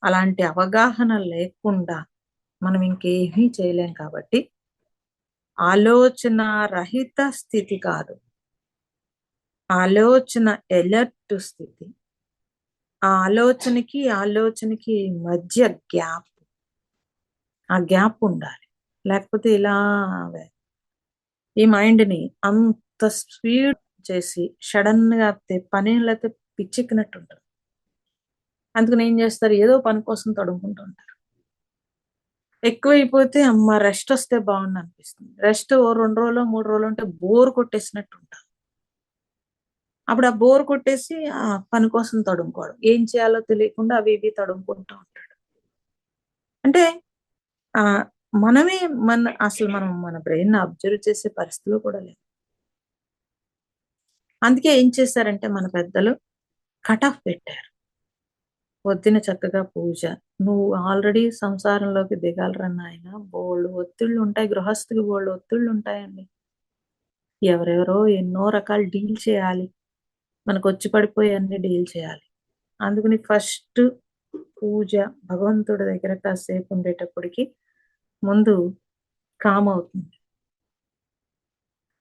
అలాంటి అవగాహన లేకుండా మనం ఇంకేమీ చేయలేం. కాబట్టి ఆలోచన రహిత స్థితి కాదు, ఆలోచన ఎలర్ట్ స్థితి. ఆ ఆలోచనకి మధ్య గ్యాప్, ఆ గ్యాప్ ఉండాలి. లేకపోతే ఇలా ఈ మైండ్ ని అంత స్పీడ్ చేసి సడన్ గా పని లేకపోతే పిచ్చెక్కినట్టు ఉంటుంది. అందుకని ఏం చేస్తారు, ఏదో పని కోసం తడుముకుంటూ ఉంటారు. ఎక్కువైపోతే అమ్మ రెస్ట్ వస్తే బాగుండు అనిపిస్తుంది. రెస్ట్ 2 రోజులు 3 రోజులు ఉంటే బోర్ కొట్టేసినట్టు ఉంటుంది. అప్పుడు ఆ బోర్ కొట్టేసి ఆ పని కోసం తడుముకోవడం, ఏం చేయాలో తెలియకుండా అవి ఇవి తడుముకుంటూ ఉంటాడు. అంటే ఆ మనమే అసలు మనం మన బ్రెయిన్ అబ్జర్వ్ చేసే పరిస్థితిలో కూడా లేదు. అందుకే ఏం చేశారంటే మన పెద్దలు కట్ ఆఫ్ పెట్టారు. పొద్దున చక్కగా పూజ. నువ్వు ఆల్రెడీ సంసారంలోకి దిగాలిరా నాయన, బోల్డు ఒత్తిళ్ళు ఉంటాయి. గృహస్థికి బోల్డు ఒత్తిళ్ళు ఉంటాయండి. ఎవరెవరో ఎన్నో రకాలు డీల్ చేయాలి. మనకు వచ్చి పడిపోయి అన్ని డీల్ చేయాలి. అందుకని ఫస్ట్ పూజ, భగవంతుడి దగ్గర కాసేపు ఉండేటప్పటికి ముందు కామ్ అవుతుంది.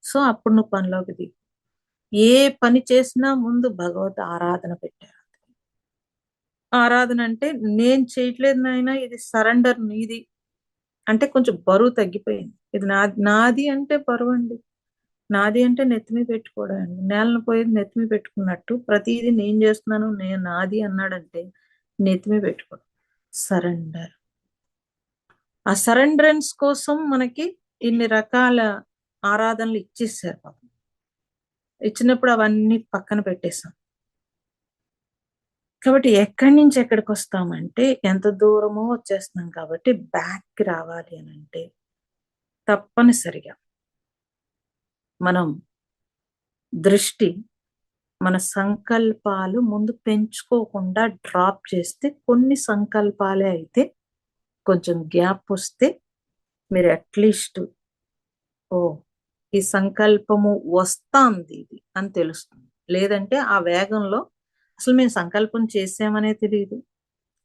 సో అప్పుడు నువ్వు పనిలోకి దిగు. ఏ పని చేసినా ముందు భగవత్ ఆరాధన పెట్టారు. ఆరాధన అంటే నేను చేయట్లేదు నాయన, ఇది సరెండర్ నీది అంటే కొంచెం బరువు తగ్గిపోయింది. ఇది నాది అంటే బరువు అండి. నాది అంటే నెత్తిమి పెట్టుకోవడం అండి. నేలను పోయేది నెత్తిమి పెట్టుకున్నట్టు ప్రతిదీ నేను చేస్తున్నాను, నేను నాది అన్నాడంటే నెత్తిమి పెట్టుకోవడం. సరెండర్. ఆ సరెండరెన్స్ కోసం మనకి ఇన్ని రకాల ఆరాధనలు ఇచ్చేసారు పాపం. ఇచ్చినప్పుడు అవన్నీ పక్కన పెట్టేశాం. కాబట్టి ఎక్కడి నుంచి ఎక్కడికి వస్తామంటే ఎంత దూరమో వచ్చేస్తున్నాం. కాబట్టి బ్యాక్ రావాలి అని అంటే తప్పనిసరిగా మనం దృష్టి, మన సంకల్పాలు ముందు పెంచుకోకుండా డ్రాప్ చేస్తే, కొన్ని సంకల్పాలే అయితే కొంచెం గ్యాప్ వస్తే మీరు అట్లీస్ట్ ఓ ఈ సంకల్పము వస్తాంది ఇది అని తెలుస్తుంది. లేదంటే ఆ వేగంలో అసలు మేము సంకల్పం చేసామనే తెలియదు.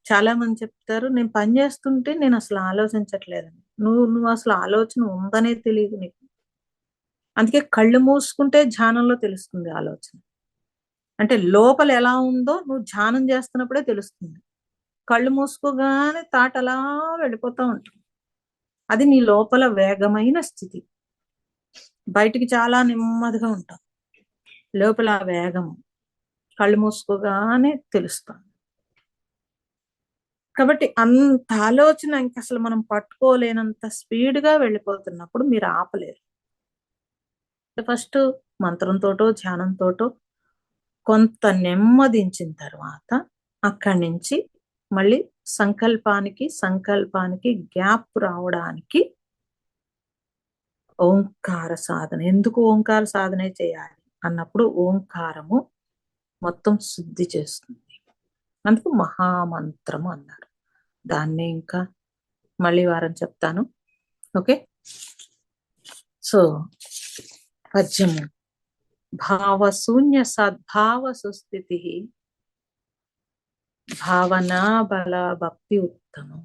చాలా మంది చెప్తారు, నేను పని చేస్తుంటే నేను అసలు ఆలోచించట్లేదని. నువ్వు అసలు ఆలోచన ఉందనే తెలియదు నీకు. అందుకే కళ్ళు మూసుకుంటే ధ్యానంలో తెలుస్తుంది ఆలోచన. అంటే లోపల ఎలా ఉందో నువ్వు ధ్యానం చేస్తున్నప్పుడే తెలుస్తుంది. కళ్ళు మూసుకోగానే థాట్ అలా వెళ్ళిపోతూ ఉంటుంది. అది నీ లోపల వేగమైన స్థితి. బయటికి చాలా నెమ్మదిగా ఉంటాం, లోపల ఆ వేగము కళ్ళు మూసుకోగానే తెలుస్తుంది. కాబట్టి అంత ఆలోచన ఇంక అసలు మనం పట్టుకోలేనంత స్పీడ్గా వెళ్ళిపోతున్నప్పుడు మీరు ఆపలేరు. ఫస్ట్ మంత్రంతోటో ధ్యానంతోటో కొంత నెమ్మదించిన తర్వాత అక్కడి నుంచి మళ్ళీ సంకల్పానికి గ్యాప్ రావడానికి ఓంకార సాధన. ఎందుకు ఓంకార సాధనే చేయాలి అన్నప్పుడు ఓంకారము మొత్తం శుద్ధి చేస్తుంది. అందుకు మహామంత్రము అన్నారు. దాన్నే ఇంకా మళ్ళీ వారం చెప్తాను. ఓకే. సో పద్యము భావశూన్య సద్భావ సుస్థితి భావన బల భక్తి ఉత్తమం.